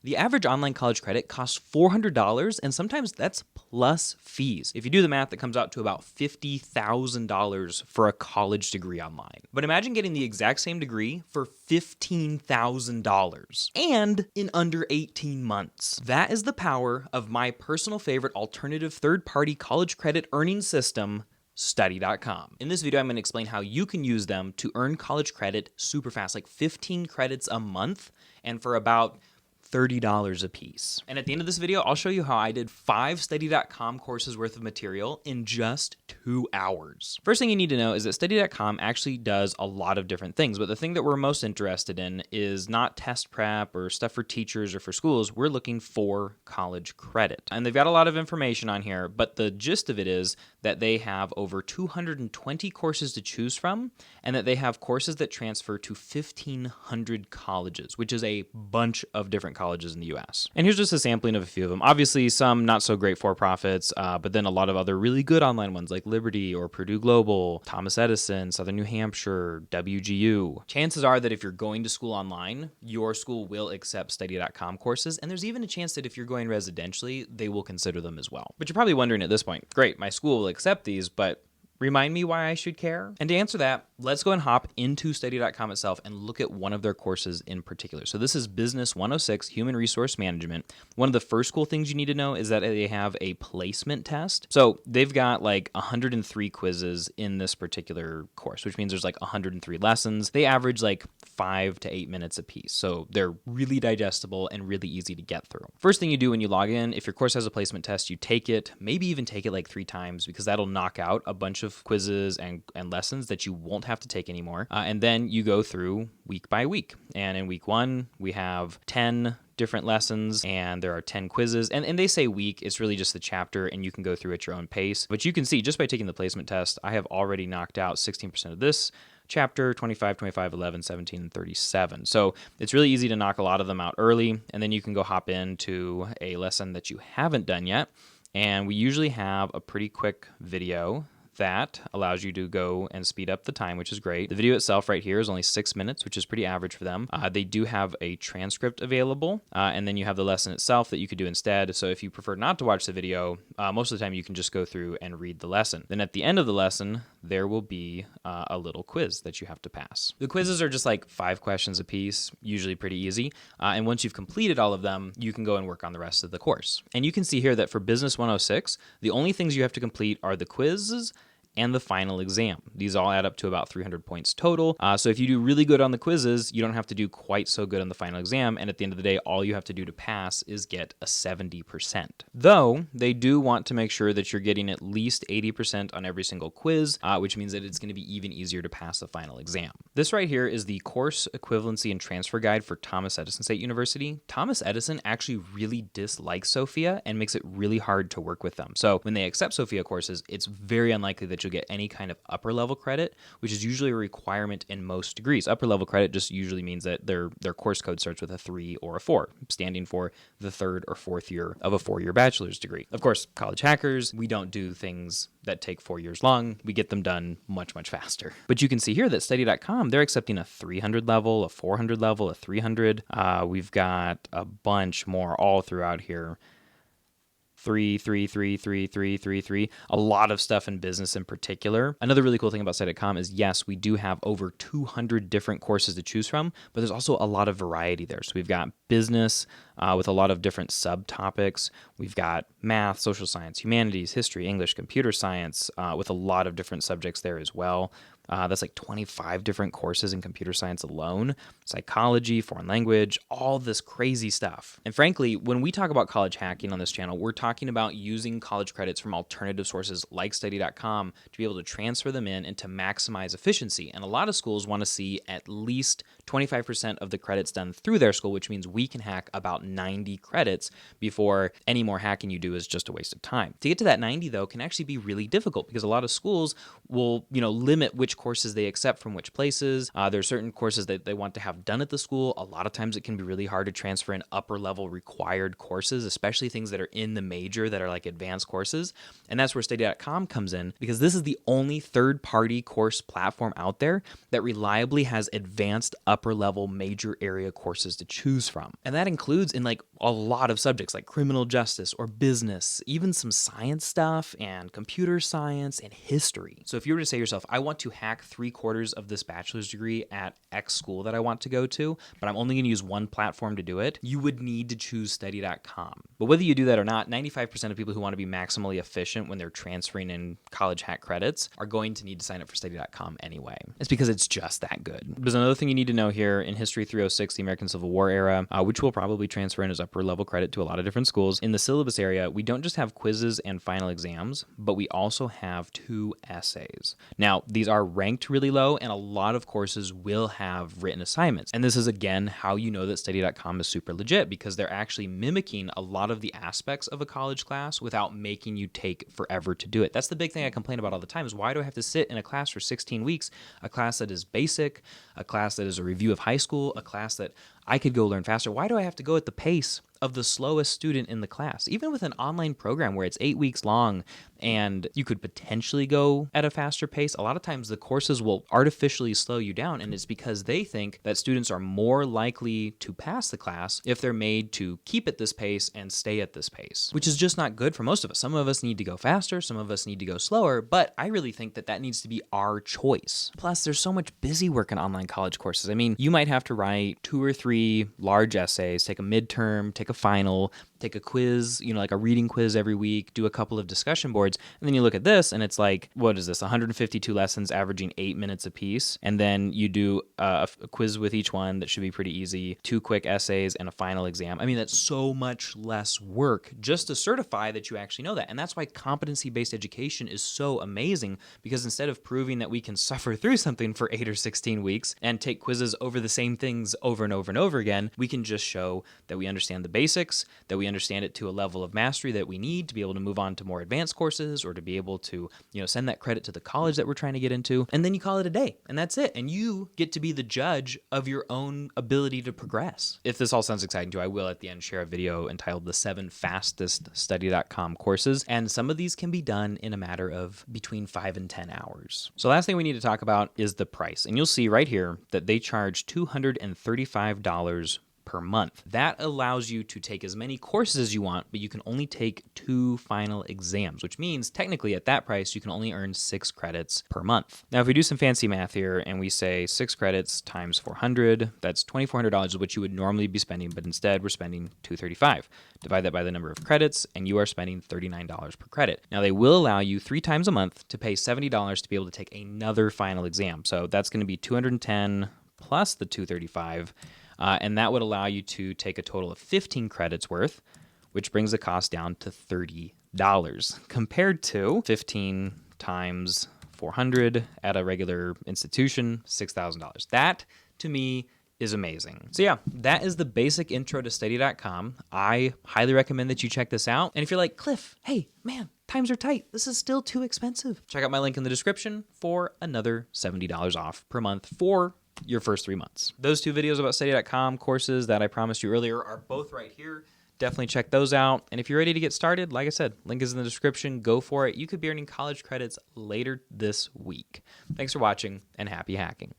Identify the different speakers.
Speaker 1: The average online college credit costs $400, and sometimes that's plus fees. If you do the math, that comes out to about $50,000 for a college degree online. But imagine getting the exact same degree for $15,000 and in under 18 months. That is the power of my personal favorite alternative third-party college credit earning system, Study.com. In this video, I'm going to explain how you can use them to earn college credit super fast, like 15 credits a month, and for about $30 a piece. And at the end of this video, I'll show you how I did 5 Study.com courses worth of material in just 2 hours. First thing you need to know is that Study.com actually does a lot of different things, but the thing that we're most interested in is not test prep or stuff for teachers or for schools. We're looking for college credit. And they've got a lot of information on here, but the gist of it is that they have over 220 courses to choose from, and that they have courses that transfer to 1,500 colleges, which is a bunch of different colleges in the US. And here's just a sampling of a few of them. Obviously, some not so great for-profits, but then a lot of other really good online ones like Liberty or Purdue Global, Thomas Edison, Southern New Hampshire, WGU. Chances are that if you're going to school online, your school will accept Study.com courses, and there's even a chance that if you're going residentially, they will consider them as well. But you're probably wondering at this point, great, my school will accept these, but remind me why I should care? And to answer that, let's go and hop into Study.com itself and look at one of their courses in particular. So this is Business 106, Human Resource Management. One of the first cool things you need to know is that they have a placement test. So they've got like 103 quizzes in this particular course, which means there's like 103 lessons. They average like 5 to 8 minutes a piece. So they're really digestible and really easy to get through. First thing you do when you log in, if your course has a placement test, you take it, maybe even take it like 3 times, because that'll knock out a bunch of quizzes and lessons that you won't have to take anymore. And then you go through week by week. And in week 1, we have 10 different lessons, and there are 10 quizzes. And they say week, it's really just the chapter, and you can go through at your own pace. But you can see just by taking the placement test, I have already knocked out 16% of this chapter, 25, 25, 11, 17, and 37. So it's really easy to knock a lot of them out early, and then you can go hop into a lesson that you haven't done yet. And we usually have a pretty quick video that allows you to go and speed up the time, which is great. The video itself right here is only 6 minutes, which is pretty average for them. They do have a transcript available, and then you have the lesson itself that you could do instead. So if you prefer not to watch the video, most of the time you can just go through and read the lesson. Then at the end of the lesson, there will be a little quiz that you have to pass. The quizzes are just like 5 questions a piece, usually pretty easy. And once you've completed all of them, you can go and work on the rest of the course. And you can see here that for Business 106, the only things you have to complete are the quizzes and the final exam. These all add up to about 300 points total. So if you do really good on the quizzes, you don't have to do quite so good on the final exam. And at the end of the day, all you have to do to pass is get a 70%. Though they do want to make sure that you're getting at least 80% on every single quiz, which means that it's going to be even easier to pass the final exam. This right here is the course equivalency and transfer guide for Thomas Edison State University. Thomas Edison actually really dislikes Sophia and makes it really hard to work with them. So when they accept Sophia courses, it's very unlikely that you'll get any kind of upper level credit, which is usually a requirement in most degrees. Upper level credit just usually means that their course code starts with a 3 or a 4, standing for the 3rd or 4th year of a 4-year bachelor's degree. Of course, college hackers, we don't do things that take 4 years long. We get them done much, much faster. But you can see here that Study.com, they're accepting a 300 level, a 400 level, a 300. We've got a bunch more all throughout here. 3, 3, 3, 3, 3, 3, 3. A lot of stuff in business in particular. Another really cool thing about Study.com is, yes, we do have over 200 different courses to choose from, but there's also a lot of variety there. So we've got business with a lot of different subtopics. We've got math, social science, humanities, history, English, computer science, with a lot of different subjects there as well. That's like 25 different courses in computer science alone, psychology, foreign language, all this crazy stuff. And frankly, when we talk about college hacking on this channel, we're talking about using college credits from alternative sources like Study.com to be able to transfer them in and to maximize efficiency. And a lot of schools want to see at least 25% of the credits done through their school, which means we can hack about 90 credits before any more hacking you do is just a waste of time. To get to that 90, though, can actually be really difficult because a lot of schools will, limit which courses they accept from which places. There are certain courses that they want to have done at the school. A lot of times it can be really hard to transfer in upper level required courses, especially things that are in the major that are like advanced courses. And that's where Study.com comes in, because this is the only third-party course platform out there that reliably has advanced upper level major area courses to choose from. And that includes in like a lot of subjects like criminal justice or business, even some science stuff and computer science and history. So if you were to say to yourself, I want to hack 3/4 of this bachelor's degree at X school that I want to go to, but I'm only going to use one platform to do it, you would need to choose study.com. But whether you do that or not, 95% of people who want to be maximally efficient when they're transferring in college hack credits are going to need to sign up for study.com anyway. It's because it's just that good. There's another thing you need to know here. In History 306, the American Civil War era, which will probably transfer in as upper level credit to a lot of different schools, in the syllabus area, we don't just have quizzes and final exams, but we also have 2 essays. Now, these are ranked really low, and a lot of courses will have written assignments. And this is, again, how you know that study.com is super legit, because they're actually mimicking a lot of the aspects of a college class without making you take forever to do it. That's the big thing I complain about all the time, is why do I have to sit in a class for 16 weeks, a class that is basic, a class that is a review of high school, a class that I could go learn faster? Why do I have to go at the pace of the slowest student in the class? Even with an online program where it's 8 weeks long and you could potentially go at a faster pace, a lot of times the courses will artificially slow you down, and it's because they think that students are more likely to pass the class if they're made to keep at this pace and stay at this pace, which is just not good for most of us. Some of us need to go faster, some of us need to go slower, but I really think that that needs to be our choice. Plus, there's so much busy work in online college courses. I mean, you might have to write 2 or 3 large essays, take a midterm, take a final, take a quiz, like a reading quiz every week, do a couple of discussion boards, and then you look at this and it's like, what is this, 152 lessons averaging 8 minutes a piece, and then you do a quiz with each one that should be pretty easy, 2 quick essays, and a final exam. I mean, that's so much less work just to certify that you actually know that. And that's why competency-based education is so amazing, because instead of proving that we can suffer through something for 8 or 16 weeks and take quizzes over the same things over and over and over again, we can just show that we understand the basics, that we understand it to a level of mastery that we need to be able to move on to more advanced courses, or to be able to, send that credit to the college that we're trying to get into. And then you call it a day, and that's it. And you get to be the judge of your own ability to progress. If this all sounds exciting to you, I will at the end share a video entitled The 7 Fastest Study.com Courses. And some of these can be done in a matter of between 5 and 10 hours. So last thing we need to talk about is the price. And you'll see right here that they charge $235 per month. That allows you to take as many courses as you want, but you can only take 2 final exams, which means technically at that price, you can only earn 6 credits per month. Now, if we do some fancy math here and we say 6 credits times 400, that's $2,400, which you would normally be spending, but instead we're spending $235. Divide that by the number of credits, and you are spending $39 per credit. Now, they will allow you 3 times a month to pay $70 to be able to take another final exam. So that's going to be $210 plus the $235. And that would allow you to take a total of 15 credits worth, which brings the cost down to $30, compared to 15 times 400 at a regular institution, $6,000. That, to me, is amazing. So yeah, that is the basic intro to study.com. I highly recommend that you check this out. And if you're like, Cliff, hey, man, times are tight, this is still too expensive, check out my link in the description for another $70 off per month for your first 3 months. Those 2 videos about study.com courses that I promised you earlier are both right here. Definitely check those out. And if you're ready to get started, like I said, link is in the description. Go for it. You could be earning college credits later this week. Thanks for watching, and happy hacking.